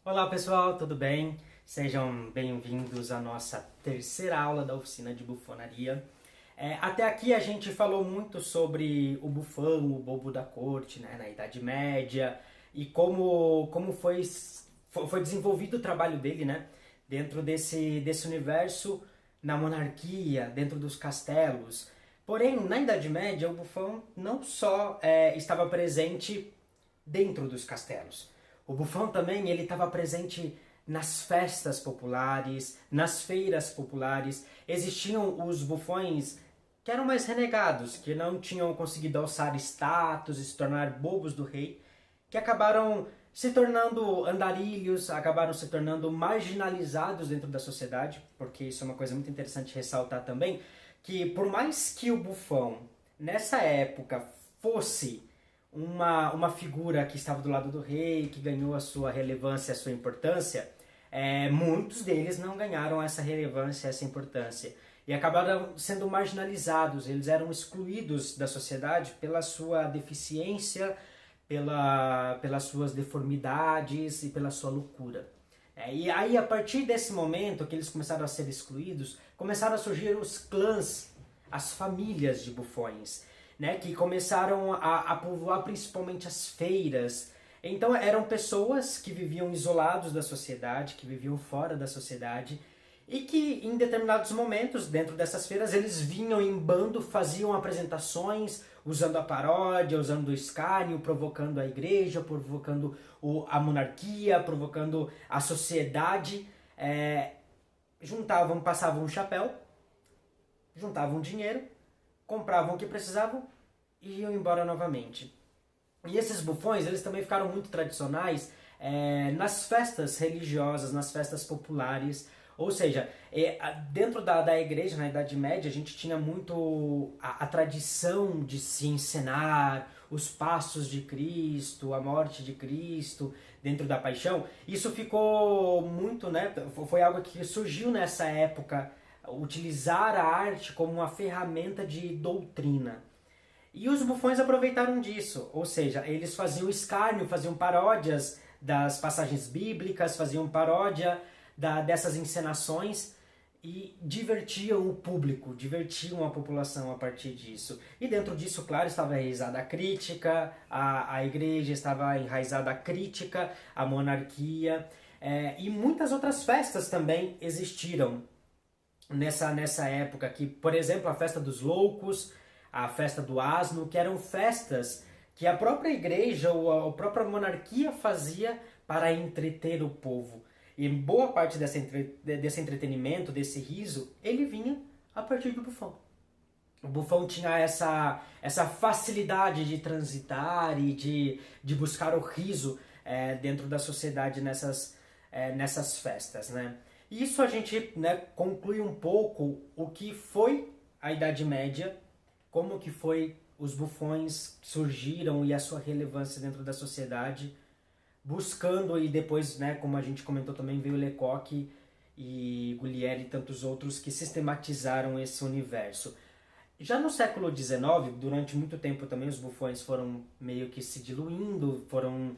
Olá pessoal, tudo bem? Sejam bem-vindos à nossa terceira aula da oficina de bufonaria. Até aqui a gente falou muito sobre o bufão, o bobo da corte, né, na Idade Média, e como foi desenvolvido o trabalho dele, né, dentro desse universo, na monarquia, dentro dos castelos. Porém, na Idade Média, o bufão não só estava presente dentro dos castelos. O bufão também ele estava presente nas festas populares, nas feiras populares. Existiam os bufões que eram mais renegados, que não tinham conseguido alçar status e se tornar bobos do rei, que acabaram se tornando andarilhos, acabaram se tornando marginalizados dentro da sociedade, porque isso é uma coisa muito interessante ressaltar também, que por mais que o bufão nessa época fosse uma figura que estava do lado do rei, que ganhou a sua relevância, a sua importância, muitos deles não ganharam essa relevância, essa importância. E acabaram sendo marginalizados, eles eram excluídos da sociedade pela sua deficiência, pelas suas deformidades e pela sua loucura. E aí, a partir desse momento que eles começaram a ser excluídos, começaram a surgir os clãs, as famílias de bufões, né, que começaram a povoar principalmente as feiras. Então eram pessoas que viviam isolados da sociedade, que viviam fora da sociedade, e que em determinados momentos, dentro dessas feiras, eles vinham em bando, faziam apresentações, usando a paródia, usando o escárnio, provocando a igreja, provocando a monarquia, provocando a sociedade. Juntavam, passavam um chapéu, juntavam dinheiro, compravam o que precisavam e iam embora novamente. E esses bufões, eles também ficaram muito tradicionais nas festas religiosas, nas festas populares. Ou seja, dentro da igreja, na Idade Média, a gente tinha muito a tradição de se encenar os passos de Cristo, a morte de Cristo, dentro da paixão. Isso ficou muito, né? Foi algo que surgiu nessa época, utilizar a arte como uma ferramenta de doutrina. E os bufões aproveitaram disso, ou seja, eles faziam escárnio, faziam paródias das passagens bíblicas, faziam paródia dessas encenações e divertiam o público, divertiam a população a partir disso. E dentro disso, claro, estava enraizada a crítica, a igreja estava enraizada a crítica, a monarquia, e muitas outras festas também existiram nessa época aqui. Por exemplo, a festa dos loucos, a festa do asno, que eram festas que a própria igreja ou a própria monarquia fazia para entreter o povo. E boa parte desse entretenimento, desse riso, ele vinha a partir do bufão. O bufão tinha essa facilidade de transitar e de buscar o riso dentro da sociedade nessas festas, né? E isso a gente, né, conclui um pouco o que foi a Idade Média, como que foi os bufões surgiram e a sua relevância dentro da sociedade, buscando, e depois, né, como a gente comentou também, veio Lecoq e Guglielmi e tantos outros que sistematizaram esse universo. Já no século XIX, durante muito tempo também os bufões foram meio que se diluindo, foram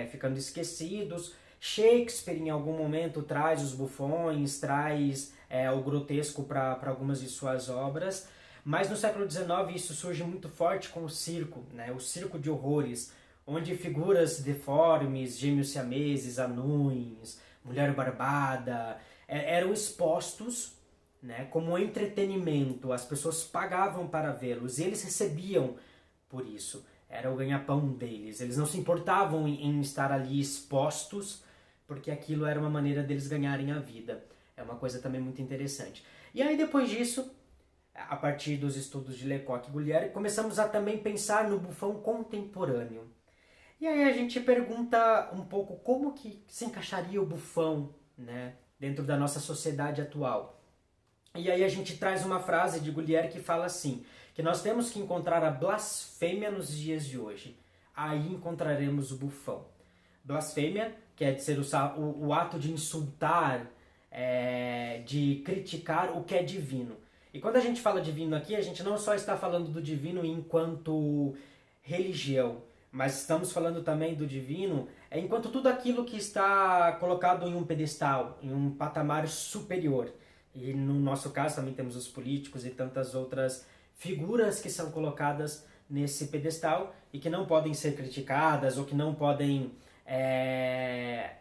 ficando esquecidos. Shakespeare em algum momento traz os bufões, traz o grotesco para algumas de suas obras, mas no século XIX isso surge muito forte com o circo, né? O circo de horrores, onde figuras deformes, gêmeos siameses, anões, mulher barbada, eram expostos, né, como entretenimento. As pessoas pagavam para vê-los e eles recebiam por isso. Era o ganha-pão deles. Eles não se importavam em estar ali expostos, porque aquilo era uma maneira deles ganharem a vida. É uma coisa também muito interessante. E aí depois disso, a partir dos estudos de Lecoq e Guglielmi, começamos a também pensar no bufão contemporâneo. E aí a gente pergunta um pouco como que se encaixaria o bufão, né, dentro da nossa sociedade atual. E aí a gente traz uma frase de Guglielmi que fala assim, que nós temos que encontrar a blasfêmia nos dias de hoje. Aí encontraremos o bufão. Blasfêmia quer dizer o ato de insultar, de criticar o que é divino. E quando a gente fala divino aqui, a gente não só está falando do divino enquanto religião, mas estamos falando também do divino, enquanto tudo aquilo que está colocado em um pedestal, em um patamar superior. E no nosso caso também temos os políticos e tantas outras figuras que são colocadas nesse pedestal e que não podem ser criticadas ou que não podem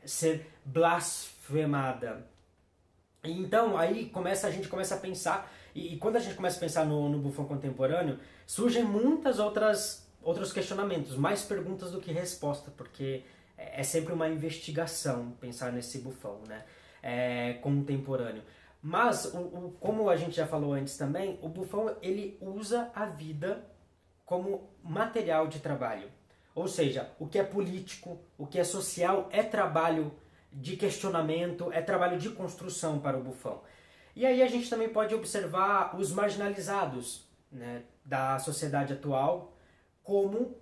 ser blasfemadas. Então aí a gente começa a pensar, e quando a gente começa a pensar no bufão contemporâneo, surgem outros questionamentos, mais perguntas do que resposta, porque é sempre uma investigação pensar nesse bufão, né? Contemporâneo. Mas, como a gente já falou antes também, o bufão ele usa a vida como material de trabalho. Ou seja, o que é político, o que é social é trabalho de questionamento, é trabalho de construção para o bufão. E aí a gente também pode observar os marginalizados, né, da sociedade atual como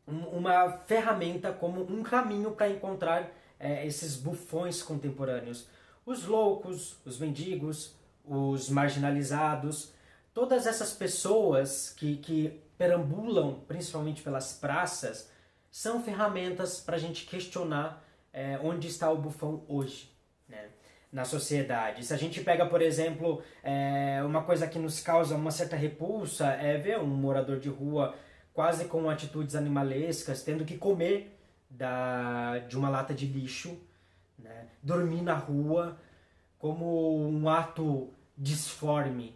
uma ferramenta, como um caminho para encontrar esses bufões contemporâneos. Os loucos, os mendigos, os marginalizados, todas essas pessoas que perambulam principalmente pelas praças, são ferramentas para a gente questionar onde está o bufão hoje, né, na sociedade. Se a gente pega, por exemplo, uma coisa que nos causa uma certa repulsa é ver um morador de rua quase com atitudes animalescas, tendo que comer de uma lata de lixo, né, dormir na rua, como um ato disforme.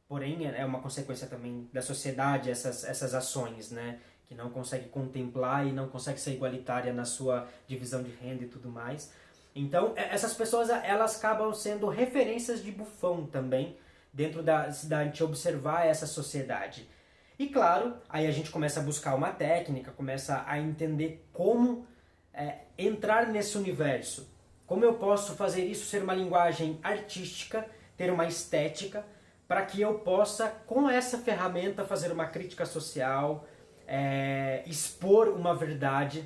Porém, é uma consequência também da sociedade, essas ações, né, que não consegue contemplar e não consegue ser igualitária na sua divisão de renda e tudo mais. Então, essas pessoas elas acabam sendo referências de bufão também, dentro da gente observar essa sociedade. E claro, aí a gente começa a buscar uma técnica, começa a entender como entrar nesse universo. Como eu posso fazer isso ser uma linguagem artística, ter uma estética, para que eu possa, com essa ferramenta, fazer uma crítica social, expor uma verdade.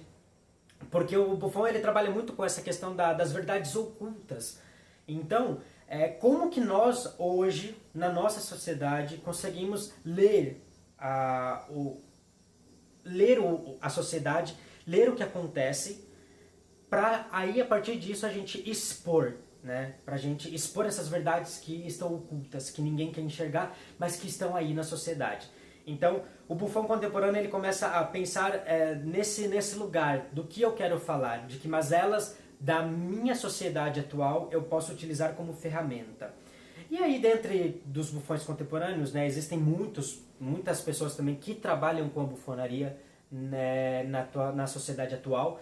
Porque o Buffon ele trabalha muito com essa questão das verdades ocultas. Então, como que nós hoje, na nossa sociedade, conseguimos ler a sociedade, ler o que acontece, para aí a partir disso a gente expor, né? Pra gente expor essas verdades que estão ocultas, que ninguém quer enxergar, mas que estão aí na sociedade. Então, o Buffon contemporâneo ele começa a pensar nesse lugar do que eu quero falar, de que mazelas da minha sociedade atual eu posso utilizar como ferramenta. E aí, dentre dos bufões contemporâneos, né, existem muitas pessoas também que trabalham com a bufonaria, né, na sociedade atual.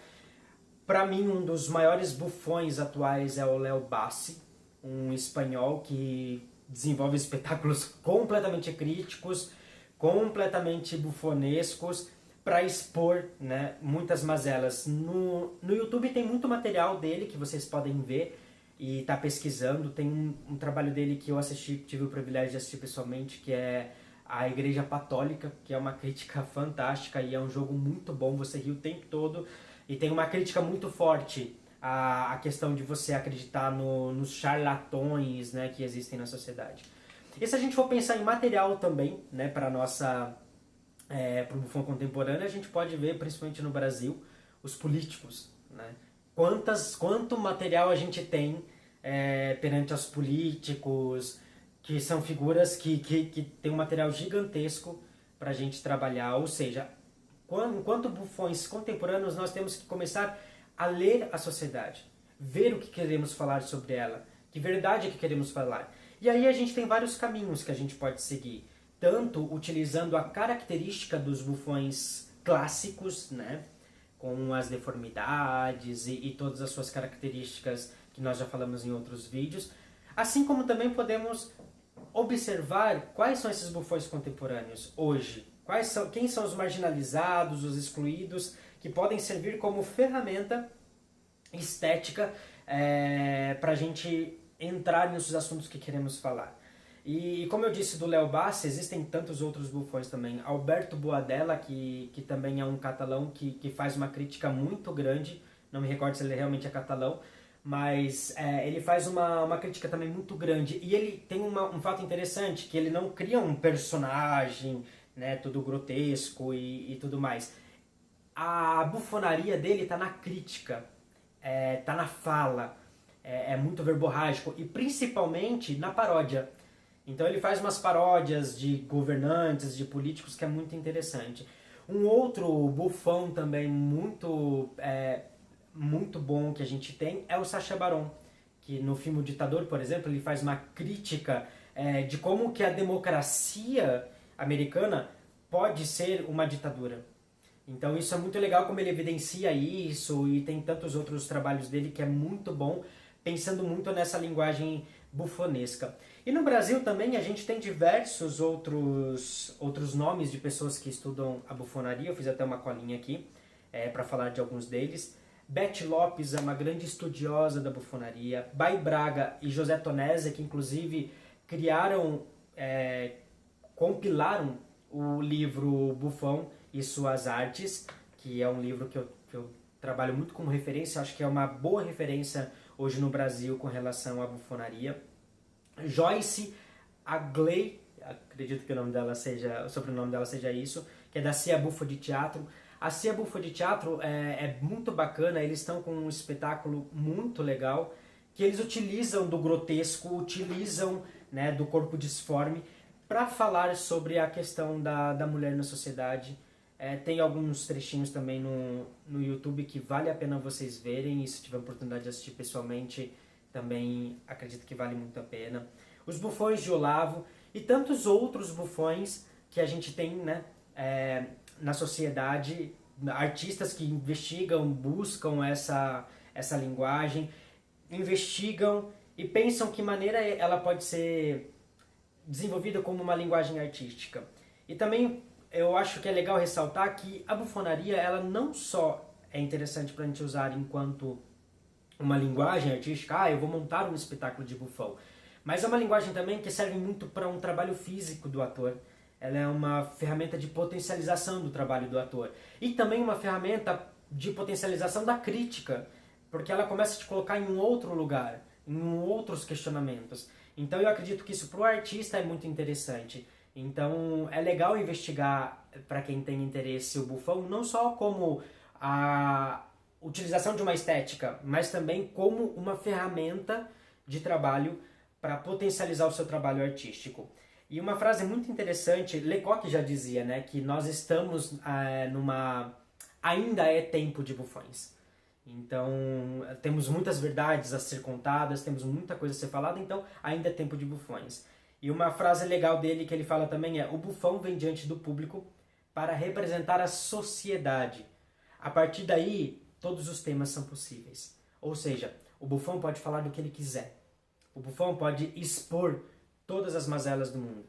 Para mim, um dos maiores bufões atuais é o Léo Bassi, um espanhol que desenvolve espetáculos completamente críticos, completamente bufonescos, para expor, né, muitas mazelas. No YouTube tem muito material dele que vocês podem ver e tá pesquisando. Tem um trabalho dele que eu assisti, tive o privilégio de assistir pessoalmente, que é a Igreja Católica, que é uma crítica fantástica e é um jogo muito bom, você ri o tempo todo. E tem uma crítica muito forte à questão de você acreditar nos charlatões, né, que existem na sociedade. E se a gente for pensar em material também, né, para o Buffon contemporâneo, a gente pode ver, principalmente no Brasil, os políticos, né? Quanto material a gente tem perante os políticos, que são figuras que têm um material gigantesco para a gente trabalhar. Ou seja, enquanto bufões contemporâneos, nós temos que começar a ler a sociedade, ver o que queremos falar sobre ela, que verdade é que queremos falar. E aí a gente tem vários caminhos que a gente pode seguir, tanto utilizando a característica dos bufões clássicos, né, com as deformidades e todas as suas características que nós já falamos em outros vídeos, assim como também podemos observar quais são esses bufões contemporâneos hoje. Quem são os marginalizados, os excluídos, que podem servir como ferramenta estética para a gente entrar nesses assuntos que queremos falar. E como eu disse do Léo Bassi, existem tantos outros bufões também. Alberto Boadella, que também é um catalão que faz uma crítica muito grande, não me recordo se ele realmente é catalão, mas ele faz uma crítica também muito grande. E ele tem um fato interessante, que ele não cria um personagem, né, tudo grotesco e tudo mais. a bufonaria dele tá na crítica, tá na fala, é muito verborrágico e principalmente na paródia. Então ele faz umas paródias de governantes, de políticos que é muito interessante. Um outro bufão também muito bom que a gente tem é o Sacha Baron, que no filme O Ditador, por exemplo, ele faz uma crítica de como que a democracia americana pode ser uma ditadura. Então isso é muito legal como ele evidencia isso, e tem tantos outros trabalhos dele que é muito bom, pensando muito nessa linguagem bufonesca. E no Brasil também a gente tem diversos outros nomes de pessoas que estudam a bufonaria, eu fiz até uma colinha aqui para falar de alguns deles. Beth Lopes é uma grande estudiosa da bufonaria. Bai Braga e José Tonese, que inclusive compilaram o livro Bufão e Suas Artes, que é um livro que eu trabalho muito como referência, acho que é uma boa referência hoje no Brasil com relação à bufonaria. Joyce Agley, acredito que o sobrenome dela seja isso, que é da Cia Bufo de Teatro. A Cia Bufo de Teatro é muito bacana, eles estão com um espetáculo muito legal, que eles utilizam do grotesco, utilizam, né, do corpo disforme, para falar sobre a questão da mulher na sociedade. Tem alguns trechinhos também no YouTube que vale a pena vocês verem, e se tiver oportunidade de assistir pessoalmente, também acredito que vale muito a pena. Os bufões de Olavo e tantos outros bufões que a gente tem, né, na sociedade, artistas que investigam, buscam essa linguagem, investigam e pensam que maneira ela pode ser desenvolvida como uma linguagem artística. E também eu acho que é legal ressaltar que a bufonaria ela não só é interessante para a gente usar enquanto uma linguagem artística, eu vou montar um espetáculo de bufão, mas é uma linguagem também que serve muito para um trabalho físico do ator. Ela é uma ferramenta de potencialização do trabalho do ator e também uma ferramenta de potencialização da crítica, porque ela começa a te colocar em um outro lugar, em outros questionamentos. Então eu acredito que isso para o artista é muito interessante. Então é legal investigar, para quem tem interesse, o bufão, não só como a utilização de uma estética, mas também como uma ferramenta de trabalho para potencializar o seu trabalho artístico. E uma frase muito interessante, Lecoq já dizia, né, que nós estamos ainda é tempo de bufões. Então, temos muitas verdades a ser contadas, temos muita coisa a ser falada, então ainda é tempo de bufões. E uma frase legal dele que ele fala também é: o bufão vem diante do público para representar a sociedade. A partir daí, todos os temas são possíveis. Ou seja, o bufão pode falar do que ele quiser. O bufão pode expor todas as mazelas do mundo.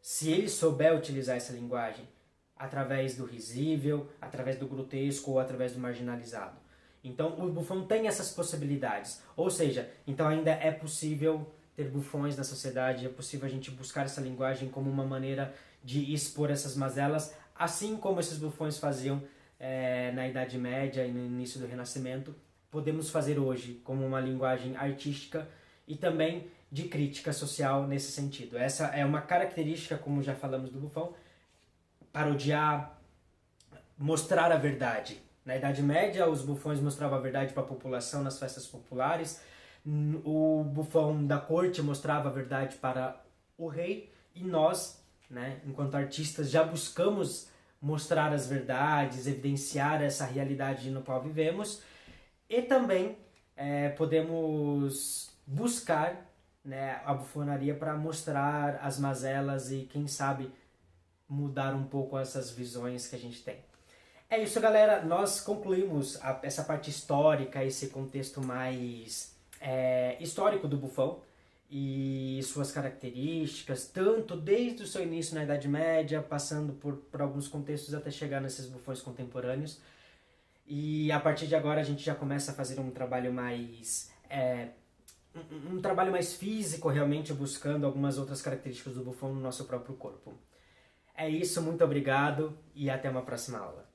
Se ele souber utilizar essa linguagem através do risível, através do grotesco ou através do marginalizado. Então o bufão tem essas possibilidades. Ou seja, então ainda é possível ter bufões na sociedade, é possível a gente buscar essa linguagem como uma maneira de expor essas mazelas, assim como esses bufões faziam na Idade Média e no início do Renascimento, podemos fazer hoje como uma linguagem artística e também de crítica social nesse sentido. Essa é uma característica, como já falamos, do bufão: parodiar, mostrar a verdade. Na Idade Média, os bufões mostravam a verdade para a população nas festas populares, o bufão da corte mostrava a verdade para o rei, e nós, né, enquanto artistas, já buscamos mostrar as verdades, evidenciar essa realidade no qual vivemos, e também podemos buscar, né, a bufonaria para mostrar as mazelas e, quem sabe, mudar um pouco essas visões que a gente tem. É isso, galera. Nós concluímos essa parte histórica, esse contexto mais histórico do bufão e suas características, tanto desde o seu início na Idade Média, passando por alguns contextos até chegar nesses bufões contemporâneos. E a partir de agora a gente já começa a fazer um trabalho mais físico, realmente buscando algumas outras características do bufão no nosso próprio corpo. É isso, muito obrigado e até uma próxima aula.